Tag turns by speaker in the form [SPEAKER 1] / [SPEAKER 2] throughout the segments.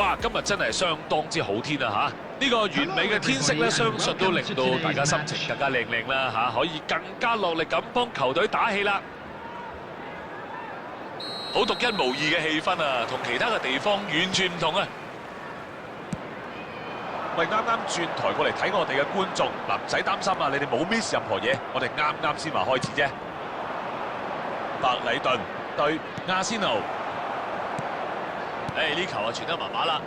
[SPEAKER 1] 哇！今日真係相當之好天啊嚇！呢個完美嘅天色咧，相信都令到大家心情更加靚靚啦嚇，可以更加落力咁幫球隊打氣啦。好獨一無二嘅氣氛啊，同其他嘅地方完全唔同啊！喂，啱啱轉台過嚟睇我哋嘅觀眾，嗱唔使擔心啊，你哋冇 miss 任何嘢，我哋啱啱先話開始啫。白禮頓對亞仙奴，呢球啊傳得麻麻啦。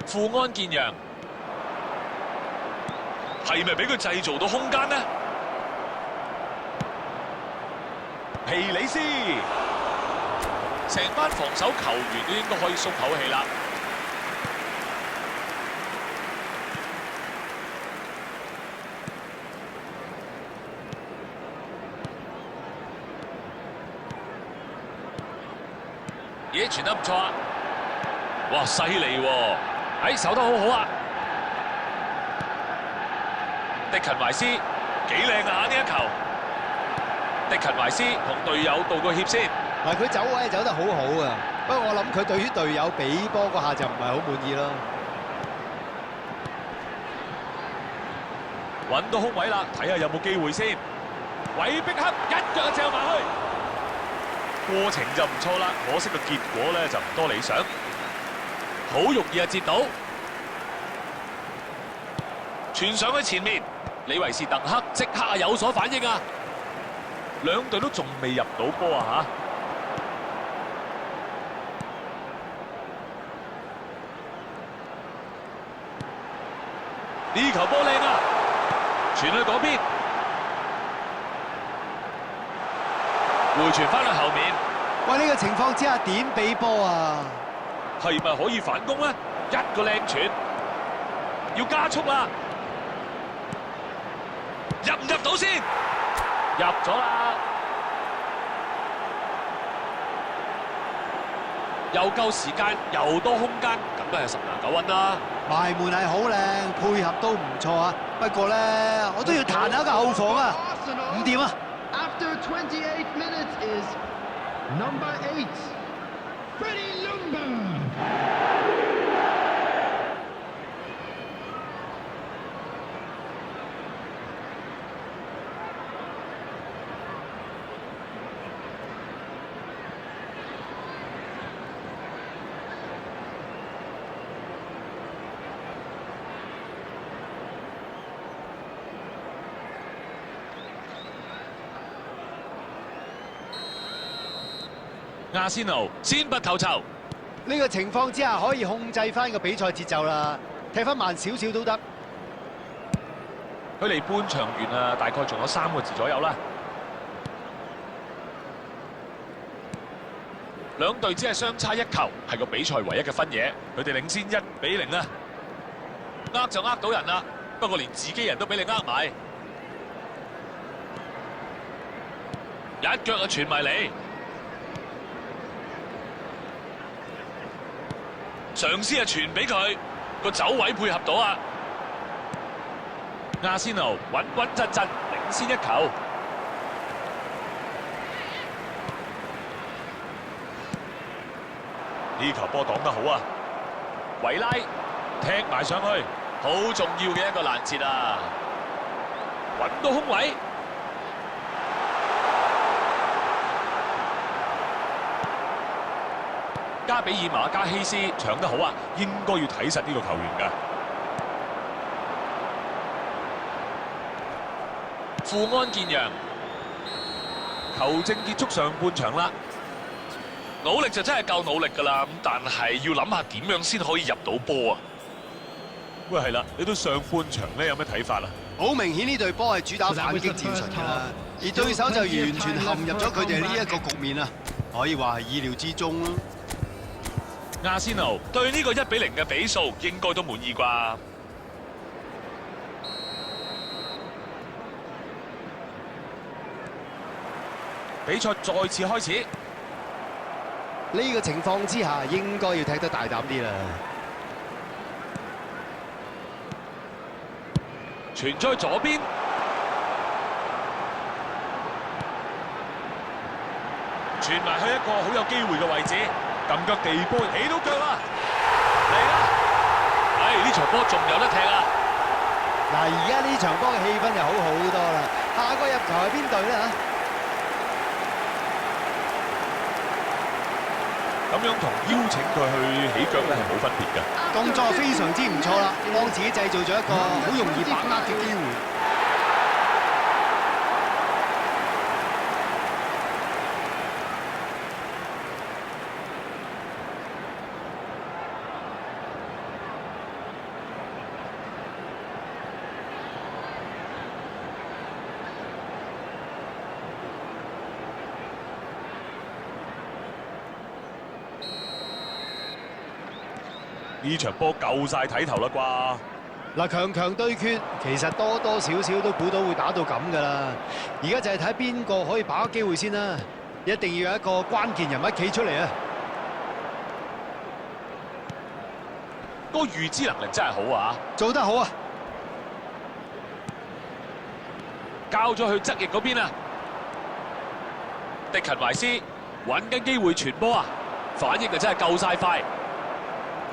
[SPEAKER 1] 富安健洋係咪俾佢製造到空間呢？皮里斯，成班防守球員都應該可以鬆口氣啦。嘢傳得唔錯啊！哇，犀利喎！守得好好啊！迪勤懷斯幾靚啊！呢一球，迪勤懷斯同隊友道個歉先。
[SPEAKER 2] 嗱，佢走位走得好好啊，不過我諗佢對於隊友俾波嗰下就唔係好滿意咯。
[SPEAKER 1] 揾到空位啦，睇下有冇機會先。韋碧克一腳就掟埋去。過程就唔錯啦，可惜個結果咧就唔多理想，好容易接到，傳上去前面，李維士鄧克即刻有所反應啊！兩隊都仲未入到波啊嚇！呢球波靚啊，傳去嗰邊。回傳翻去後面，
[SPEAKER 2] 喂！呢個情況之下點俾波啊？
[SPEAKER 1] 係咪可以反攻咧？一個靚傳，要加速啦！入唔入到先？入咗啦！又夠時間，又多空間，咁都係10拿9穩啦。
[SPEAKER 2] 埋門係好靚，配合都唔錯啊！不過咧，我都要彈下個後防啊，唔掂啊！
[SPEAKER 3] After 28 minutes is number 8, Freddie Ljungberg.
[SPEAKER 1] 亞仙奴先拔頭籌，
[SPEAKER 2] 呢個情況之下可以控制翻個比賽節奏啦，踢翻慢少少都得。
[SPEAKER 1] 距離半場完啊，大概仲有3個字左右啦。兩隊只係相差1球，係個比賽唯一嘅分野。佢哋領先1-0啊，呃就呃到人啦，不過連自己人都俾你呃埋，一腳就傳埋嚟。嘗試係傳俾佢，個走位配合到啊！亞仙奴穩穩陣陣領先1球。呢球波擋得好啊！維拉踢埋上去，好重要嘅一個攔截啊！揾到空位。加比爾馬加希斯搶得好啊，應該要睇實呢個球員㗎。富安健洋，球證結束上半場啦，努力就真係夠努力㗎啦，咁但係要諗下點樣先可以入到波啊！喂，係啦，你對上半場咧有咩睇法啊？
[SPEAKER 2] 好明顯呢隊波係主打反擊戰術㗎啦，而對手就完全陷入咗佢哋呢一個局面啊，可以話係意料之中咯。
[SPEAKER 1] 亞仙奴對呢個1-0嘅比數應該都滿意啩？比賽再次開始，
[SPEAKER 2] 呢個情況之下應該要踢得大膽啲啦。
[SPEAKER 1] 傳咗去左邊，傳埋去一個好有機會嘅位置。撳腳地波起到腳啦，嚟啦！呢場波仲有得踢啊！
[SPEAKER 2] 嗱，而家呢場波嘅氣氛就好好多啦。下個入球係邊隊咧嚇？
[SPEAKER 1] 咁樣同邀請佢去起腳咧係冇分別㗎。
[SPEAKER 2] 動作非常之唔錯啦，幫自己製造咗一個好容易把握嘅機會。
[SPEAKER 1] 呢場波夠晒睇頭啦啩！
[SPEAKER 2] 嗱，強強對決，其實多多少少都估到會打到咁噶啦。而家就係睇邊個可以把握機會先啦，一定要有一個關鍵人物企出嚟啊！
[SPEAKER 1] 個預知能力真係好啊！
[SPEAKER 2] 做得好啊！
[SPEAKER 1] 交咗去側翼嗰邊啊！迪勤懷斯揾緊機會傳波啊！反應就真係夠晒快。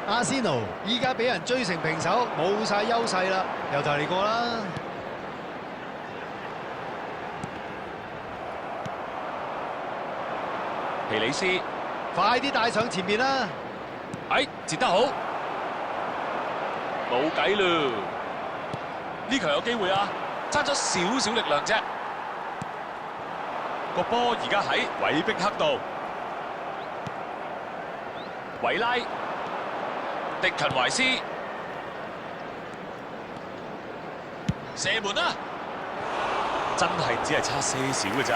[SPEAKER 2] 阿仙奴依家俾人追成平手，冇晒優勢啦，由頭嚟過啦。
[SPEAKER 1] 皮里斯，
[SPEAKER 2] 快啲帶上前面啦！
[SPEAKER 1] 截得好，冇計咯。呢球有機會啊，差咗少少力量啫。個波而家喺韋碧克度，維拉。迪勤懷斯射門啊！真係只係差些少嘅咋。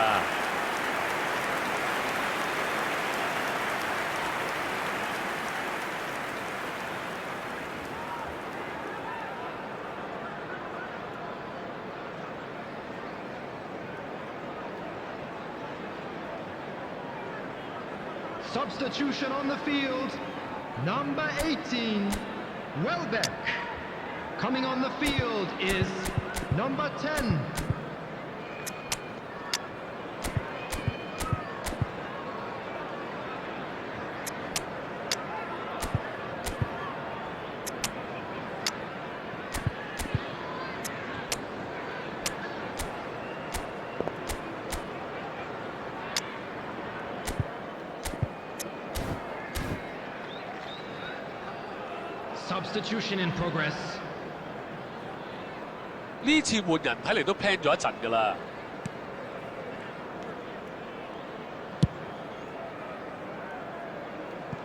[SPEAKER 3] Substitution on the field. Number 18, Welbeck. Coming on the field is number 10. Substitution in progress.
[SPEAKER 1] 呢次換人睇嚟都 plan 咗一陣㗎啦。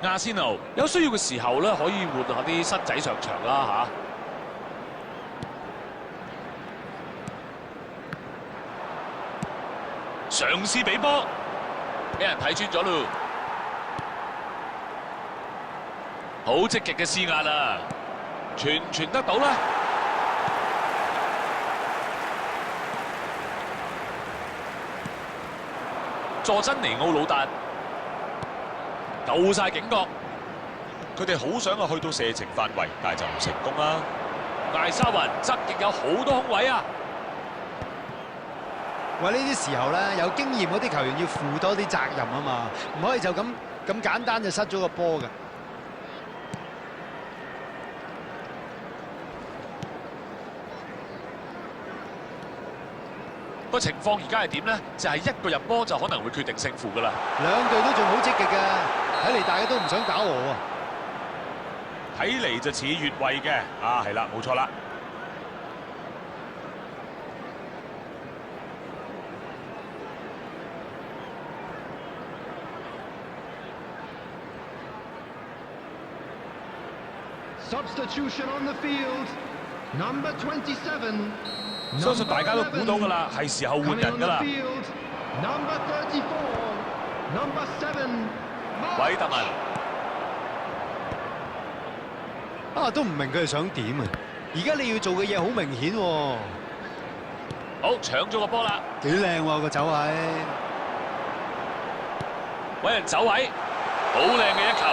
[SPEAKER 1] 亞仙奴有需要嘅時候咧，可以換下啲新仔上場啦嚇。嘗試俾波，俾人睇穿咗咯。好積極嘅施壓啊！傳得到啦！佐真尼奧魯達夠晒警覺，佢哋好想去到射程範圍，但係就唔成功啦。艾沙雲側翼有好多空位啊！
[SPEAKER 2] 喂，呢啲時候咧，有經驗嗰啲球員要負多啲責任啊嘛，唔可以就咁簡單就失咗個波㗎。
[SPEAKER 1] 個情況而家係點呢？就係一個入波就可能會決定勝負㗎啦。
[SPEAKER 2] 兩隊都仲好積極嘅，睇嚟大家都唔想打和啊！
[SPEAKER 1] 睇嚟就似越位嘅，係啦，冇錯啦。
[SPEAKER 3] Substitution on the field. Number 27.
[SPEAKER 1] 相信大家都估到㗎啦，係時候換人㗎啦。
[SPEAKER 3] Number 34. Number 7.
[SPEAKER 1] 韋特文
[SPEAKER 2] 都唔明佢哋想點啊！而家你要做嘅嘢好明顯喎。
[SPEAKER 1] 好，搶咗個波啦，
[SPEAKER 2] 幾靚喎個走位，
[SPEAKER 1] 揾人走位，好靚嘅一球。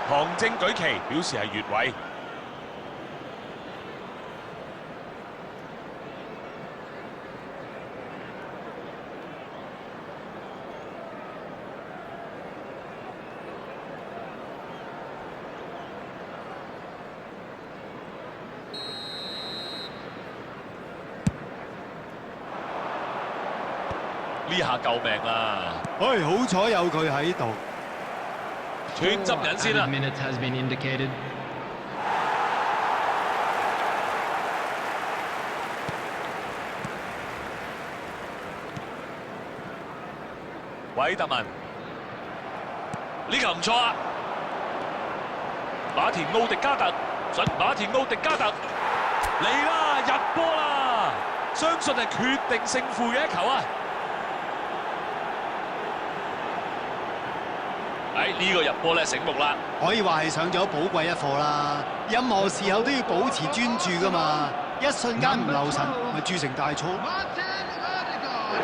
[SPEAKER 1] 旁證舉旗表示係越位。呢下救命啦！
[SPEAKER 2] 唉，好彩有佢喺度。
[SPEAKER 1] 斷針引先啦
[SPEAKER 3] Added。minutes has been indicated.
[SPEAKER 1] 韋特文呢球唔錯啊！馬田奧迪加特準馬田奧迪加特嚟啦，入波啦！相信係決定勝負嘅一球啊！呢個入波咧醒目啦！
[SPEAKER 2] 可以話係上咗寶貴一課啦。任何時候都要保持專注噶嘛，一瞬間唔留神，咪鑄成大錯。
[SPEAKER 3] Martin Odegaard.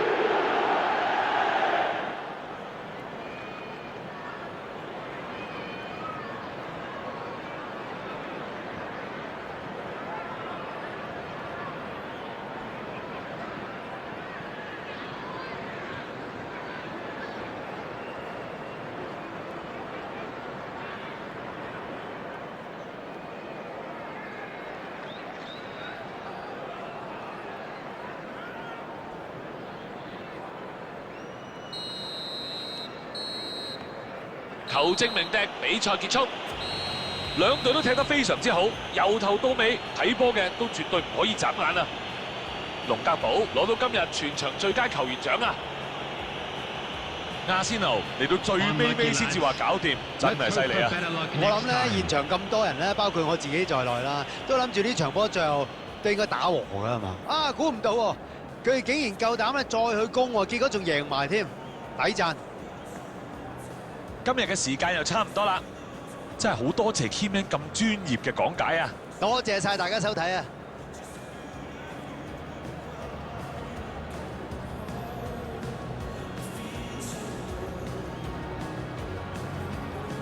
[SPEAKER 1] 球證鳴笛，比賽結束。兩隊都踢得非常之好，由頭到尾睇波嘅都絕對唔可以眨眼啊！龍格堡攞到今日全場最佳球員獎啊！阿仙奴嚟到最尾先至話搞掂，真係犀利啊！
[SPEAKER 2] 我諗咧，現場咁多人咧，包括我自己在內啦，都諗住呢場波最後都應該打和㗎係嘛？啊，估唔到喎，佢哋竟然夠膽咧再去攻喎，結果仲贏埋添，抵讚！
[SPEAKER 1] 今日嘅時間又差唔多啦，真係好多謝 Keyman 咁專業嘅講解啊！
[SPEAKER 2] 多謝晒大家收睇啊！